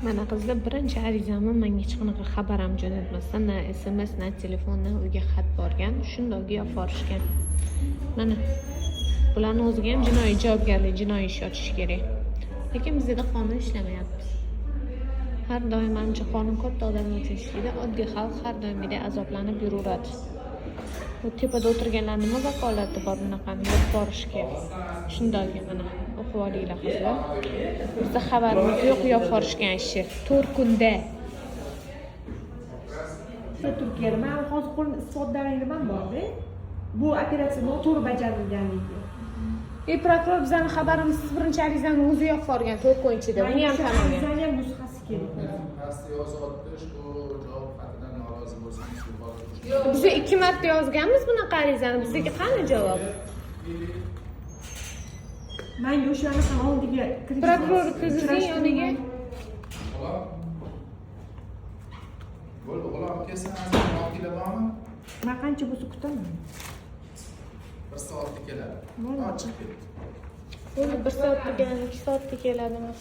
Mana qizlar, birinchi arizamni menga hech qanaqa xabar ham jo'natmasdan, na SMS, na telefondan uyga xat borgan, shundoq olib borishgan. Mana bularni o'ziga ham jinoiy javobgarlik, jinoiy ish ochish kerak. Lekin bizda qonun ishlamayapti. Har doim menimcha qonun katta odamlar uchun ishlaydi, oddiy xalq har doimgidek azoblanib yuraveradi. Bu tepada o'tirganlar nima vakolati bor bunaqani olib borishga? Shundoq mana o'qib olinglar qizlar. Bizda xabarimiz yo'q olib borishgan ishi. 4 kunda. Turkiyada men hozir qo'limda isbot dalili ham bor-da. Bu operatsiya noto'g'ri bajarilganligi. Prokuror bizning xabarimiz siz birinchi arizani o'zi olib borgan 4 kun ichida. Buni ham tanigan. Arizani ham nusxasi kerak. Pastda yozib ushbu javob xatidan norozi bo'lsangiz yuqoriga Biz 2 marta yozganmiz bunaqa arizani. Bizga qani javob? Menga o'shani ham oldiga kirish. Prokuror qizining yoniga bo'ldi, g'ulom kelsangiz vaqtida bormi? Men qancha bo'lsa kutaman. 1 soatda keladi. Bo'ldi. Chiqib ketdi. bo'ldi 1 soatda keladi, 2 soatda keladimi?